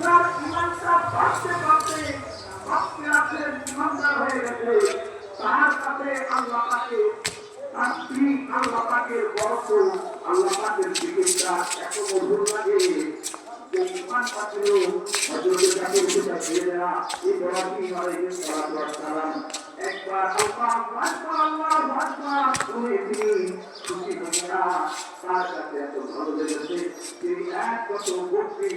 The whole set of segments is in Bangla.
যার ইমানটা বাড়তে বাড়তে বাড়তে আছে ইমানদার হয়ে গেছে, তার কাছে আল্লাহ পাকে তার স্ত্রী আল্লাহ পাকের বরকত, আল্লাহ পাকের জিকিরটা এত মধুর লাগে যে ইমান পাকেও হযরত জাকির হুসাইন দিয়ে দেয়া ইব্রাহিম আলাইহিস সালাম একবার আল্লাহু আকবার বলে তিনি খুশি হইয়া তার কাছে এত ভালো লেগেছে তিনি এক কত ভক্তি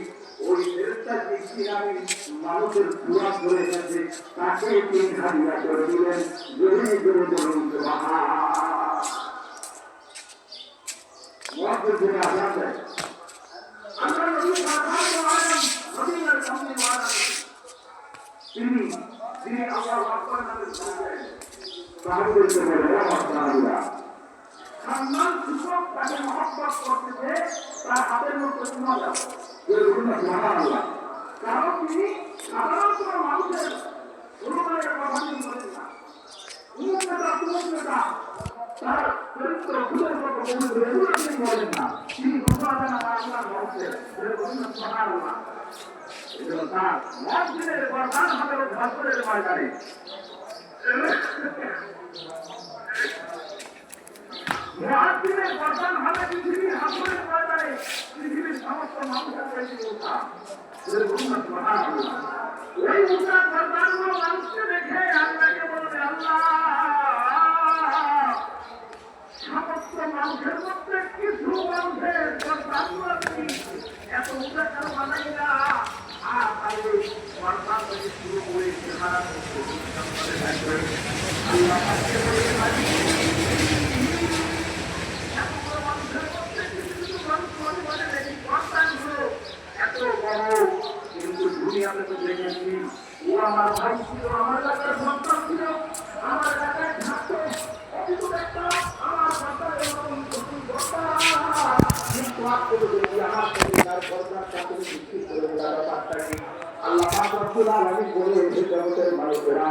ওই ফেরেশতা জিকিরানি মানুষের দোয়া করে গেছে তাকে তিন হাদিয়া করে দিলেন। জোরে জোরে বলুন সুবহানাল্লাহ। মুআজ্জিন যিনি আযান দেন আল্লাহ নবী সাল্লাল্লাহু আলাইহি মদিনার সামনে ওয়াদা তিনি আল্লাহু আকবার নামে বলেন সাহাবীদেরকে বলেন আল্লাহ সম্মান সূচক তাকে মহব্বত করতেছে তার হাতের মধ্যে তোমার দাও সুবহানাল্লাহ। কারণ তিনি সাধারণ কোনো মানুষের অনুমানের কথা তিনি বলেন না, উন্নতা তার চরিত্র ফুলের মতো পবিত্র এগুলো তিনি বলেন না, তিনি ঘোষণা আল্লাহ বলছেন সুবহানাল্লাহ। এজন্য তার মুআজ্জিনের প্রধান হবে ভাসরের ময়দানে মুআজ্জিনের প্রধান হবে পৃথিবীর হাসরের ময়দানে পৃথিবীর সমস্ত মানুষের কাছে উঠা সুবহানাল্লাহ। ওই উঠা প্রধানগুলো মানুষকে দেখে আল্লাহকে বলবে আল্লাহ সমস্ত মানুষের মধ্যে কিছু মানুষের প্রধানগুলো আপনি এত উঠা কেন বানাই না আর তাহলে প্রধান থেকে শুরু করে চেহারা আল্লাহ দুনিয়াতে তো দেখেছি ও আমার ভাই ছিল, আমার এলাকার সন্তান ছিল, আমার এলাকায় থাকতো একটা আমার সন্তানের মতন কিন্তু আপনাদের যদি আমার পরিবার পর্যাপ্ত আপনি সৃষ্টি করে দেওয়ার ব্যাপারটাকে আল্লাহ পাক রব্বুল আলামিন বলে এই জগতের মানুষেরা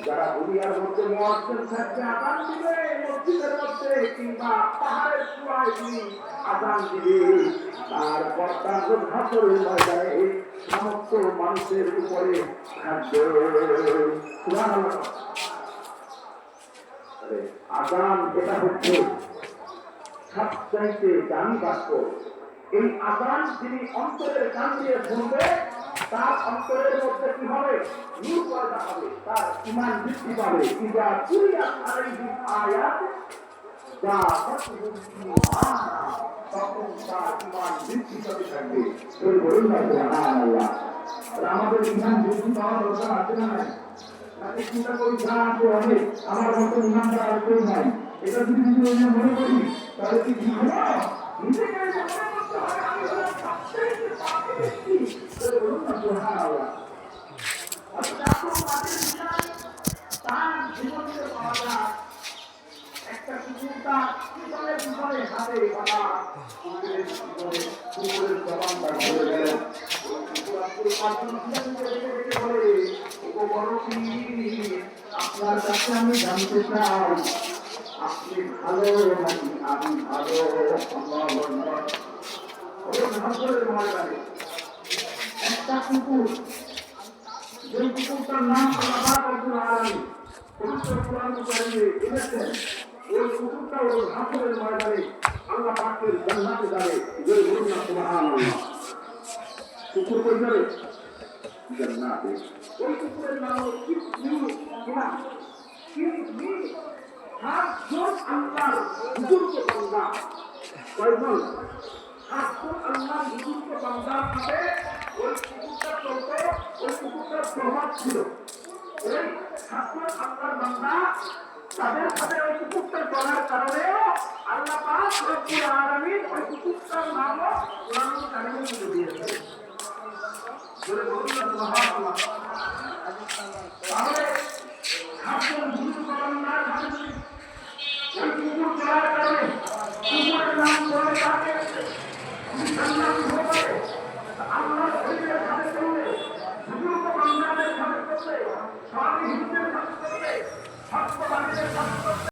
যারা দুনিয়ার মধ্যে মুআজ্জিন সাহেবকে আযান দিবে মসজিদের মধ্যে কিংবা পাহাড়ের চূড়ায় তিনি আযান দিবে তার বর্তমান হাসরের ময়দানে সমস্ত মানুষের উপরে থাকবে সুবহানাল্লাহ। আযান এটা হচ্ছে সবচাইতে দামি বাক্য। এই আযান যিনি অন্তরের কান দিয়ে শুনবে তার অন্তরের মধ্যে কি হবে? নূর পয়দা হবে, তার ঈমান বৃদ্ধি পাবে। ইজা কুরিয়াত আলাইহিম আয়াত যা তখন তার ঈমান বৃদ্ধি পেতে থাকবে। এই বলুন না সুবহানাল্লাহ। আমাদের ঈমান বৃদ্ধি পাওয়ার দরকার আছে না নাই? নাকি চিন্তা করি যা আছে অনেক, আমার মতো ঈমানদার আর কেউ নাই, এটা যদি যদি মনে করি তাহলে কি ঠিক হলো? নিজেকে মনে করতে হবে আমি হলাম সবচেয়ে পাপী ব্যক্তি। বলুন না সুবহানাল্লাহ। তার জীবনে পাওয়া যায় একটা কুকুরটা পিছনে পিছনে হাতে বাঁধা কুকুরের জবানটা ধরে গেল। আপনার কাছে আমি জানতে চাই আপনি ভালো নাকি আমি ভালো? একটা কুকুর, যে কুকুরটার নাম আল্লাহ রাব্বুল আলামিন পবিত্র কোরআন কারীমে এনেছেন, ওই কুকুরটা ওই হাসরের ময়দানে আল্লাহ পাকের জান্নাতে যাবে। যে বলুন না সুবহানাল্লাহ। কুকুর কই যাবে? জান্নাতে। ওই কুকুরের নাম কি? সাতজন আল্লাহর বুজুর্গ বান্দা। কয়জন? সাতজন আল্লাহর বুজুর্গ বান্দার সাথে ওই কুকুরটা চলতো, ওই কুকুরটার প্রভাব ছিল। ওই সাতজন আল্লাহর বান্দা তাদের সাথে ওই কুকুরটা চলার কারণে আল্লাহ পাক রব্বুল আলামিন ওই কুকুরটার নামও কোরআন কারীমে লিখে দিয়েছেন। বলে বলুন না সুবহানাল্লাহ। তাহলে সাতজন বুজুর্গ বান্দার সাথে ওই কুকুর চলার কারণে কুকুরের নাম ধরে তাকে জান্নাত হবে। আল্লাহ শরীরের সাথে চললে, বুজুর্গ বান্দাদের সাথে চললে, স্বামী হিন্দের সাথে চললে, সত্যবাদীদের সাথে চললে